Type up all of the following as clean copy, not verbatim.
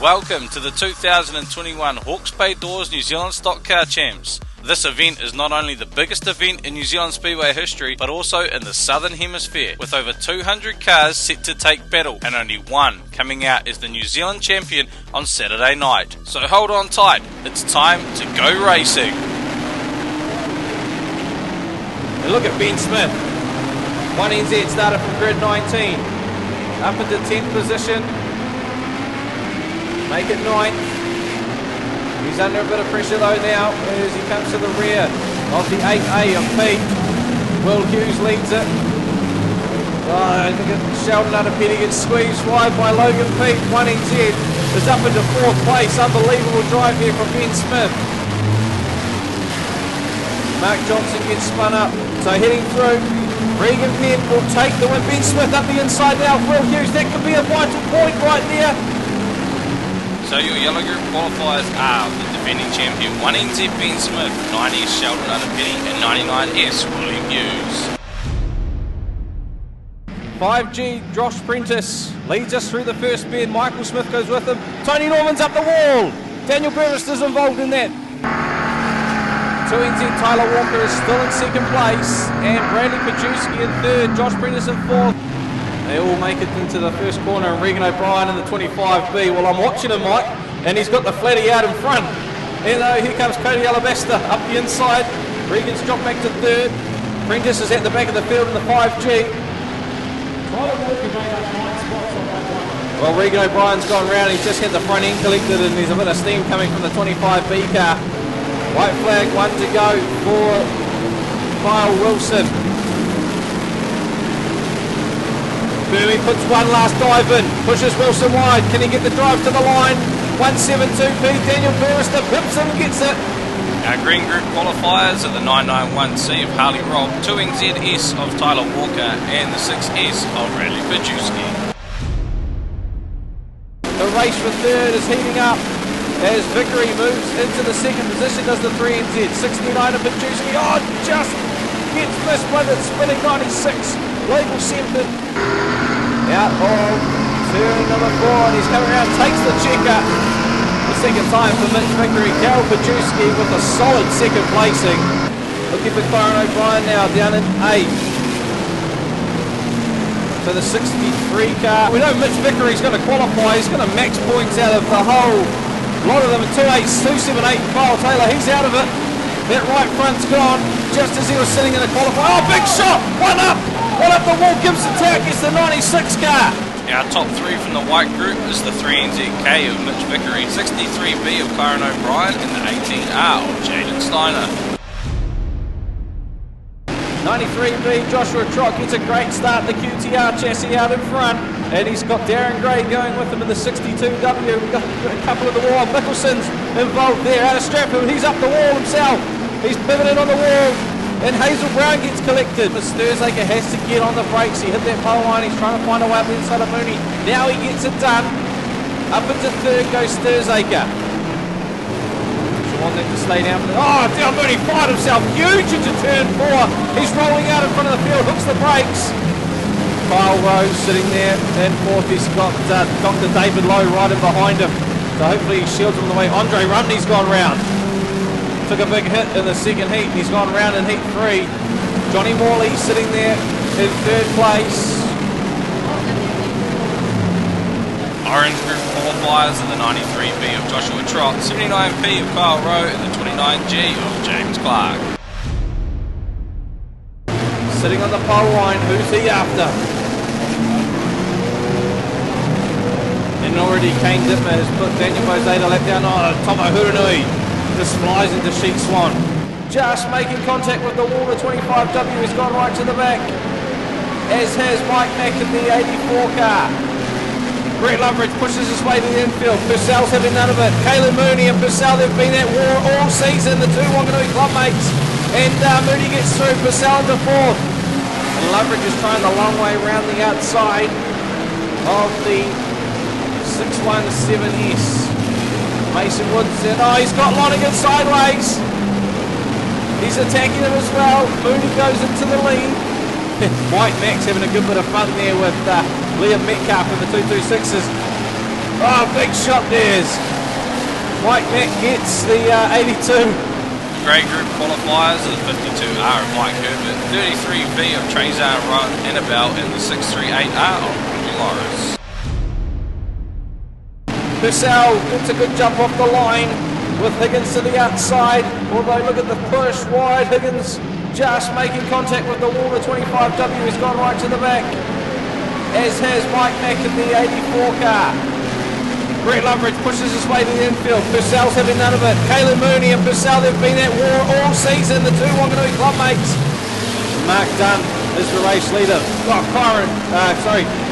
Welcome to the 2021 Hawke's Bay Doors New Zealand Stock Car Champs. This event is not only the biggest event in New Zealand Speedway history, but also in the Southern Hemisphere, with over 200 cars set to take battle, and only one coming out as the New Zealand champion on Saturday night. So hold on tight, it's time to go racing. And look at Ben Smith. 1NZ started from grid 19, up into 10th position, make it 9th. He's under a bit of pressure though now as he comes to the rear of the 8A of Pete. Will Hughes leads it. Oh, I think Sheldon Underpetty gets squeezed wide by Logan Pete. 1NZ is up into 4th place. Unbelievable drive here from Ben Smith. Mark Johnson gets spun up, so heading through. Regan Penn will take the win. Ben Smith up the inside now. Will Hughes, that could be a vital point right there. So your yellow group qualifiers are the defending champion 1NZ Ben Smith, 90S Sheldon Underpetty and 99S William Hughes. 5G Josh Prentice leads us through the first bend. Michael Smith goes with him. Tony Norman's up the wall. Daniel Burris is involved in that. 2NZ Tyler Walker is still in second place and Bradley Pajewski in third, Josh Prentice in fourth. They all make it into the first corner and Regan O'Brien in the 25B. Well, I'm watching him, Mike, and he's got the flatty out in front. And here comes Cody Alabaster up the inside. Regan's dropped back to third. Prentice is at the back of the field in the 5G. Well, Regan O'Brien's gone round. He's just had the front end collected and there's a bit of steam coming from the 25B car. White flag, one to go for Kyle Wilson. Burley puts one last dive in, pushes Wilson wide. Can he get the drive to the line? 172P, Daniel Burris pips and gets it. Our green group qualifiers are the 991C of Harley Robb, 2NZS of Tyler Walker and the 6S of Bradley Pajewski. The race for third is heating up as Vickery moves into the second position, does the 3NZ. 69 of Pajewski, just gets missed by the spinning 96. Label Sempton out of turn number 4 and he's coming around, takes the checker. The second time for Mitch Vickery. Carol Pajewski with a solid second placing. Looking for Kyron O'Brien now down in 8. To the 63 car. We know Mitch Vickery's going to qualify. He's going to max points out of the whole lot of them. 278 Kyle Taylor, he's out of it. That right front's gone just as he was sitting in the qualifier. Oh, big shot! One up the wall. Gibson Tower gets the 96 car. Our top 3 from the white group is the 3NZK of Mitch Vickery, 63B of Kyron O'Brien and the 18R of Jaden Steiner. 93B Joshua Trott gets a great start. The QTR chassis out in front. And he's got Darren Gray going with him in the 62W. We've got a couple of the wall. Mickelson's involved there. Out of Strathfield, he's up the wall himself. He's pivoted on the wall. And Hazel Brown gets collected. But Sturzaker has to get on the brakes. He hit that pole line. He's trying to find a way up the inside of Mooney. Now he gets it done. Up into third goes Sturzaker. Want them to stay down. Down Mooney fired himself huge into turn 4. He's rolling out in front of the field. Hooks the brakes. Kyle Rose sitting there in 4th. He's got Dr. David Lowe right in behind him. So hopefully he shields him on the way. Andre Rumney's gone round. Took a big hit in the second heat. He's gone round in heat 3. Johnny Morley sitting there in 3rd place. Orange group qualifiers are the 93B of Joshua Trott, 79P of Kyle Rowe and the 29G of James Clark. Sitting on the pole line, who's he after? And already Kane Dittmer has put Daniel Bose to let down. Tomo Huranui just flies into Sheet Swan. Just making contact with the wall. The 25W has gone right to the back, as has Mike Mack in the 84 car. Brett Loveridge pushes his way to the infield. Purcell's having none of it. Caelan Mooney and Purcell, they've been at war all season, the two Wanganui club mates. And Mooney gets through, Purcell into 4th. And Loveridge is trying the long way around the outside of the 617S. Mason Woods in. He's got Lonigan sideways. He's attacking him as well. Mooney goes into the lead. Mike Max having a good bit of fun there with Liam Metcalf in the 226s. Oh, big shot there's. Mike Mack gets the 82. Grey Group qualifiers of the 52R of Mike Herbert, 33V of Trezar Run Annabelle, and the 638R of Robbie Morris. Purcell gets a good jump off the line with Higgins to the outside. Although look at the push wide, Higgins just making contact with the wall. The 25W has gone right to the back, as has Mike Mack in the 84 car. Brett Loveridge pushes his way to the infield. Purcell's having none of it. Caleb Mooney and Purcell, they've been at war all season, the two Wanganui club mates. Mark Dunn is the race leader.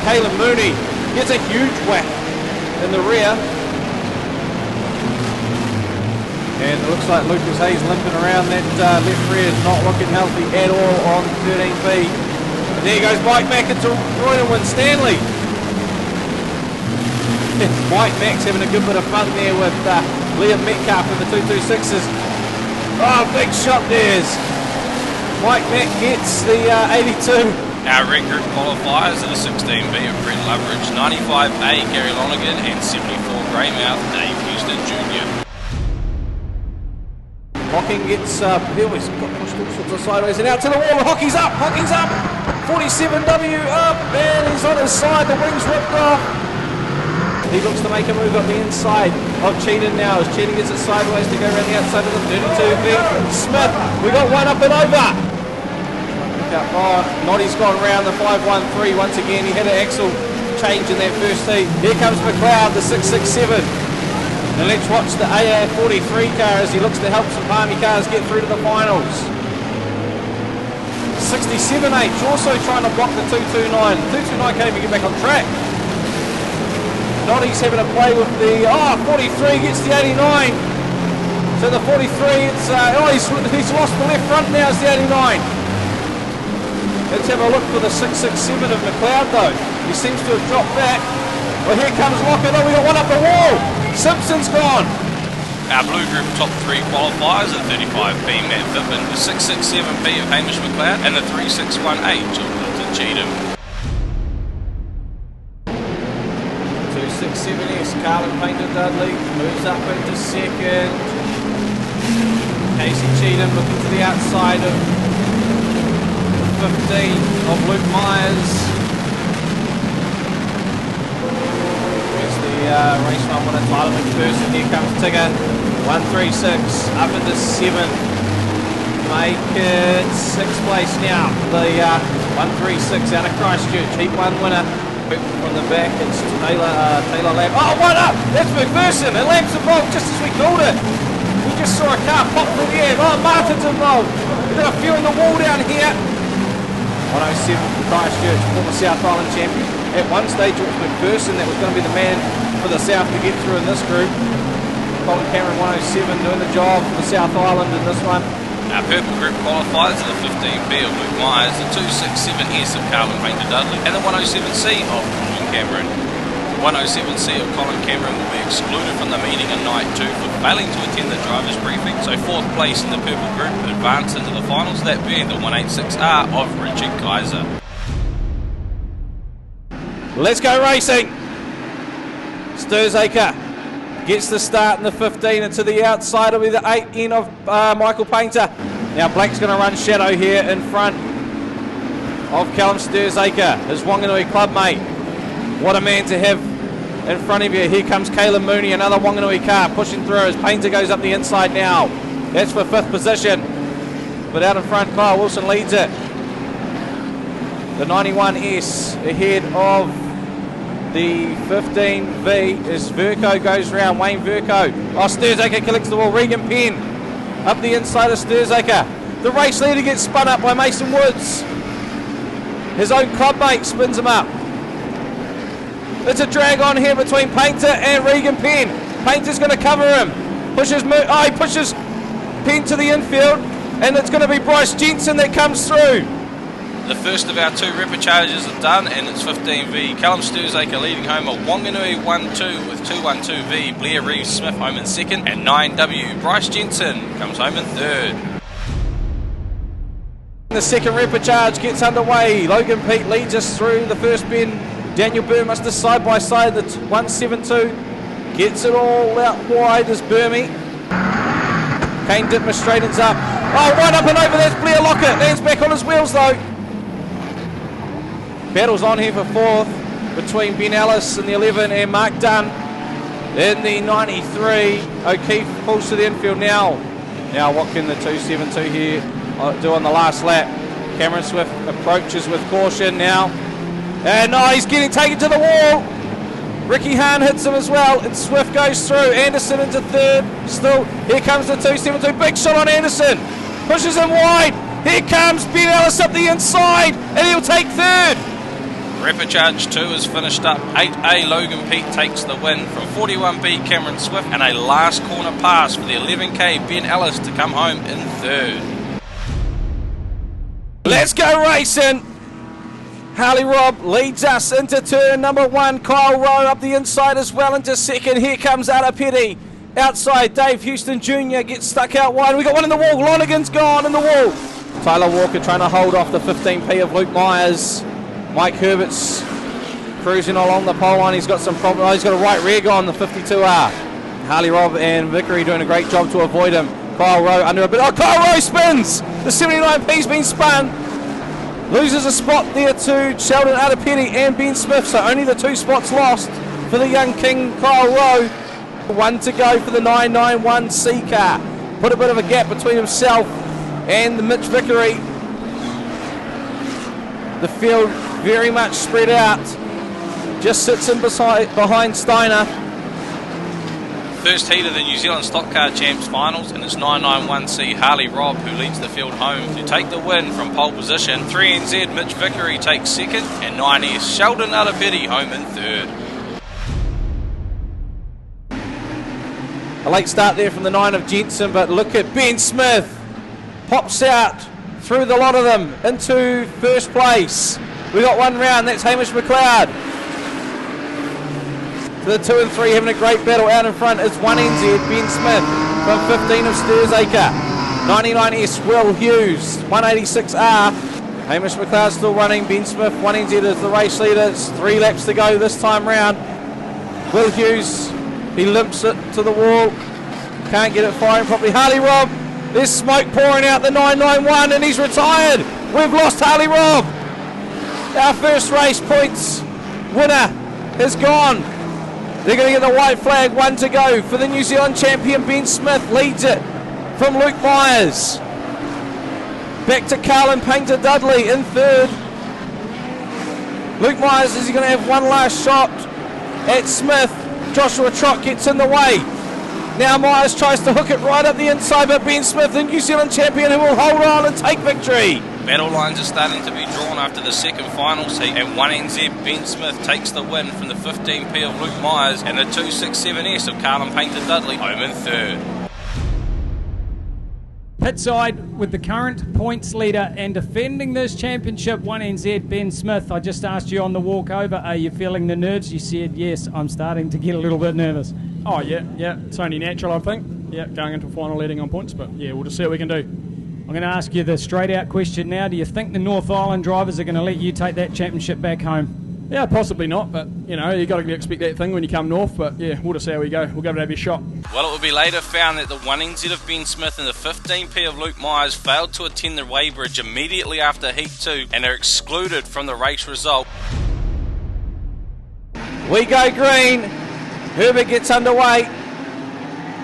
Caleb Mooney gets a huge whack in the rear. And it looks like Lucas Hayes limping around. That left rear is not looking healthy at all on 13B. And there goes Mike Mack into Royal Stanley. Mike Mack's having a good bit of fun there with Liam Metcalf in the 226s. Oh, big shot there's. Mike Mack gets the 82. Our red group qualifiers are the 16B of Brett Loveridge, 95A Gary Lonergan, and 74 Greymouth Dave Houston Jr. Hocking gets he's got pushed all sorts of sideways and out to the wall. Hockey's up. 47W up, and he's on his side. The wings ripped off. He looks to make a move up the inside of Cheatham now, as Cheatham gets it sideways to go around the outside of the 32B. Smith, we got one up and over. Oh, Noddy's gone round the 513 once again. He had an axle change in that first heat. Here comes McLeod, the 667. And let's watch the AR43 car as he looks to help some Palmy cars get through to the finals. 67H also trying to block the 229. 229 can't even get back on track. Noddy's having a play with the 43 gets the 89. So the 43, it's he's lost the left front now. It's the 89. Let's have a look for the 667 of McLeod though. He seems to have dropped back. Well, here comes Locker. Oh, we got one up the wall. Simpson's gone. Our blue group top three qualifiers are 35B Matt Pippin, the 667B of Hamish McLeod, and the 361H of Milton Cheatham. 267S, Carlin Painter Dudley moves up into second. Casey Cheatham looking to the outside of 15 of Luke Myers. Where's the race 1 winner, Tyler McPherson? Here comes Tigger. 136 up into 7. Make it 6th place now. The 136 out of Christchurch. Heat 1 winner. From the back, it's Taylor Lamb. Oh, one up! That's McPherson, and Lamb's involved just as we called it. We just saw a car pop through the air. Oh, Martin's involved. We've got a few in the wall down here. 107 from Christchurch, former South Island champion. At one stage, it was McPherson that was going to be the man for the South to get through in this group. Colin Cameron, 107, doing the job for the South Island in this one. Our purple group qualifiers are the 15B of Luke Myers, the 267S of Carlin Painter Dudley, and the 107C of Colin Cameron. 107C of Colin Cameron will be excluded from the meeting on night 2 for failing to attend the driver's briefing, so 4th place in the purple group advanced into the finals, that being the 186R of Richard Kaiser. Let's go racing! Sturzaker gets the start in the 15, and to the outside will be the 8N of Michael Painter. Now Blake's going to run shadow here in front of Callum Sturzaker, his Wanganui club mate. What a man to have in front of you. Here comes Caleb Mooney, another Wanganui car pushing through as Painter goes up the inside now. That's for 5th position. But out in front, Kyle Wilson leads it. The 91S ahead of the 15V as Verco goes round. Wayne Verco. Oh, Sturzaker collects the ball. Regan Penn up the inside of Sturzaker. The race leader gets spun up by Mason Woods. His own club mate spins him up. It's a drag on here between Painter and Regan Penn. Painter's going to cover him. He pushes Penn to the infield, and it's going to be Bryce Jensen that comes through. The first of our 2 repecharges are done, and it's 15V. Callum Sturzaker leading home a Wanganui 1-2 with 212V. Blair Reeves Smith home in 2nd, and 9W. Bryce Jensen comes home in 3rd. The second repecharge gets underway. Logan Pete leads us through the first bend Daniel Burmester side by side, the 172. Gets it all out wide as Burmy. Kane Dittmer straightens up. Oh, right up and over, that's Blair Lockett. Lands back on his wheels though. Battles on here for fourth between Ben Ellis in the 11 and Mark Dunn in the 93. O'Keefe pulls to the infield now. Now what can the 272 here do on the last lap? Cameron Swift approaches with caution now. And he's getting taken to the wall. Ricky Hahn hits him as well, and Swift goes through. Anderson into third. Still, here comes the 272. Big shot on Anderson. Pushes him wide. Here comes Ben Ellis up the inside, and he'll take third. Repechage 2 is finished up. 8A Logan Peat takes the win from 41B Cameron Swift, and a last corner pass for the 11K Ben Ellis to come home in third. Let's go racing. Harley Robb leads us into turn number 1. Kyle Rowe up the inside as well into second. Here comes Arapeti. Outside, Dave Houston Jr. gets stuck out wide. We got one in the wall. Lonergan's gone in the wall. Tyler Walker trying to hold off the 15P of Luke Myers. Mike Herbert's cruising along the pole line. He's got some problem. Oh, he's got a right rear go on the 52R. Harley Robb and Vickery doing a great job to avoid him. Kyle Rowe under a bit. Oh, Kyle Rowe spins. The 79P's been spun. Loses a spot there to Sheldon Arapeti and Ben Smith, so only the 2 spots lost for the young king Kyle Rowe. 1 to go for the 991C car. Put a bit of a gap between himself and the Mitch Vickery. The field very much spread out. Just sits in behind Steiner. First heat of the New Zealand Stock Car Champs Finals, and it's 991C Harley Robb who leads the field home to take the win from pole position. 3NZ Mitch Vickery takes second, and 9S Sheldon Arapeti home in third. A late start there from the 9 of Jensen, but look at Ben Smith. Pops out through the lot of them into first place. We got one round, that's Hamish McLeod. The 2 and 3 having a great battle out in front. It's 1NZ Ben Smith from 15 of Sturzacre. 99S Will Hughes, 186R. Hamish McLeod still running. Ben Smith, 1NZ is the race leader. It's 3 laps to go this time round. Will Hughes, he limps it to the wall. Can't get it firing properly. Harley Robb, there's smoke pouring out the 991 and he's retired. We've lost Harley Robb. Our first race points winner is gone. They're going to get the white flag. 1 to go for the New Zealand champion. Ben Smith leads it from Luke Myers. Back to Carlin Painter Dudley in third. Luke Myers, is he going to have one last shot at Smith? Joshua Trott gets in the way. Now Myers tries to hook it right up the inside, but Ben Smith, the New Zealand champion, who will hold on and take victory. Battle lines are starting to be drawn after the second finals heat, and 1NZ Ben Smith takes the win from the 15P of Luke Myers and the 267S of Carlin Painter Dudley home in third. Pit side with the current points leader and defending this championship, 1NZ Ben Smith. I just asked you on the walk over, are you feeling the nerves? You said yes. I'm starting to get a little bit nervous. Oh yeah, it's only natural, I think. Yeah, going into a final leading on points, but yeah, we'll just see what we can do. I'm going to ask you the straight out question now. Do you think the North Island drivers are going to let you take that championship back home? Yeah, possibly not, but you know, you got to expect that thing when you come north, but yeah, we'll just see how we go. We'll give it a shot. Well, it will be later found that the 1NZ of Ben Smith and the 15P of Luke Myers failed to attend the weighbridge immediately after Heat 2 and are excluded from the race result. We go green. Herbert gets underway.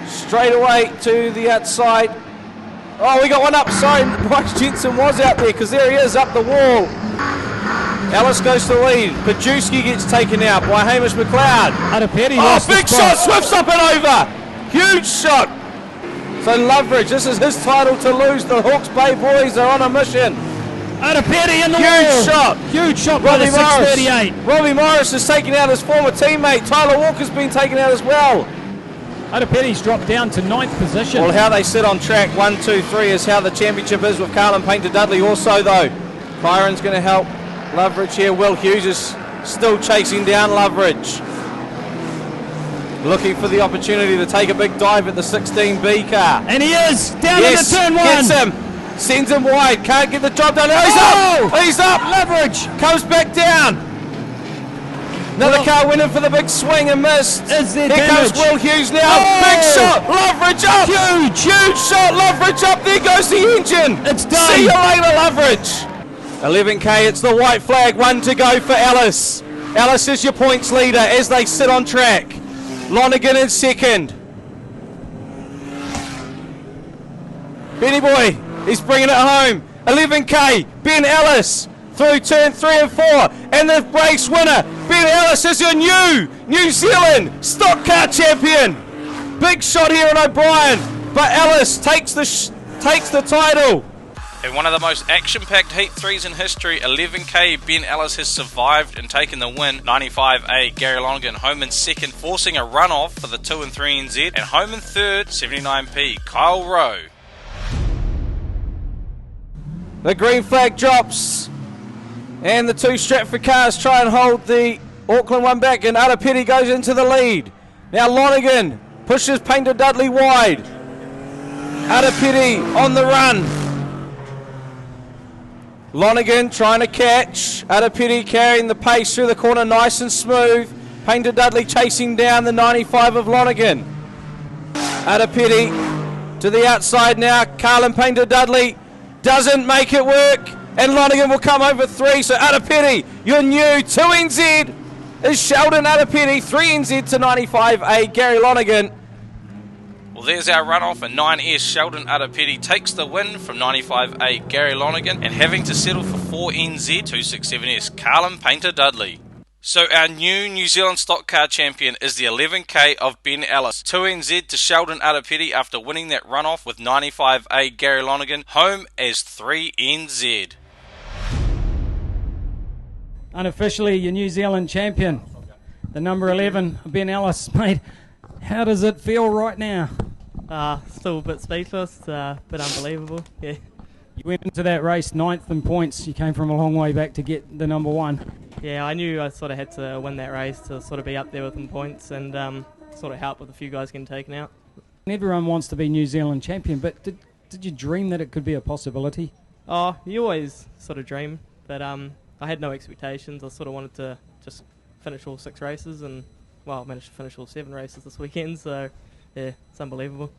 Straight away to the outside. Oh, we got one up. Sorry, Bryce Jensen was out there because there he is up the wall. Ellis goes to the lead. Pajewski gets taken out by Hamish McLeod. Oh, big shot. Swift's up and over. Huge shot. So Loveridge, this is his title to lose. The Hawke's Bay boys are on a mission. Arapeti in the Huge wall. shot. Huge shot by the 638. Robbie Morris has taken out his former teammate. Tyler Walker's been taken out as well. Arapeti's dropped down to 9th position. Well, how they sit on track, 1, 2, 3 is how the championship is with Carlin Painter Dudley also though. Byron's going to help Loveridge here. Will Hughes is still chasing down Loveridge. Looking for the opportunity to take a big dive at the 16B car. And he is down into turn 1. Gets him. Sends him wide. Can't get the job done. Oh, he's up. He's up. Loveridge comes back down. Another car winning for the big swing and missed. Is there Here damage? comes Will Hughes now. Oh! Big shot. Loveridge up. Huge shot. Loveridge up. There goes the engine. It's done. See you later, Loveridge. 11k. It's the white flag. 1 to go for Ellis. Ellis is your points leader as they sit on track. Lonergan in second. Benny Boy, he's bringing it home. 11k. Ben Ellis through turn 3 and 4, and the race winner, Ben Ellis, is your New Zealand stock car champion. Big shot here on O'Brien, but Ellis takes the title. In one of the most action-packed Heat 3s in history, 11k, Ben Ellis has survived and taken the win. 95A, Gary Lonergan home in second, forcing a runoff for the 2 and 3 NZ, and home in third, 79p, Kyle Rowe. The green flag drops, and the 2 Stratford cars try and hold the Auckland one back, and Arapeti goes into the lead. Now Lonergan pushes Painter Dudley wide. Arapeti on the run. Lonergan trying to catch. Arapeti carrying the pace through the corner nice and smooth. Painter Dudley chasing down the 95 of Lonergan. Arapeti to the outside now. Carlin Painter Dudley doesn't make it work, and Lonergan will come over 3. So Arapeti, your new 2 NZ is Sheldon Arapeti, 3 NZ to 95A Gary Lonergan. Well, there's our runoff, and 9S Sheldon Arapeti takes the win from 95A Gary Lonergan, and having to settle for 4 NZ 267S Carlin Painter Dudley. So our New Zealand stock car champion is the 11k of Ben Ellis. 2 NZ to Sheldon Arapeti after winning that runoff with 95A Gary Lonergan home as 3 NZ. Unofficially, your New Zealand champion, the number 11, Ben Ellis. Mate, how does it feel right now? Still a bit speechless, but unbelievable. Yeah. You went into that race 9th in points. You came from a long way back to get the number 1. Yeah, I knew I sort of had to win that race to sort of be up there with them points and sort of help with a few guys getting taken out. Everyone wants to be New Zealand champion, but did you dream that it could be a possibility? Oh, you always sort of dream, but I had no expectations. I sort of wanted to just finish all 6 races, and well, I managed to finish all 7 races this weekend, so yeah, it's unbelievable.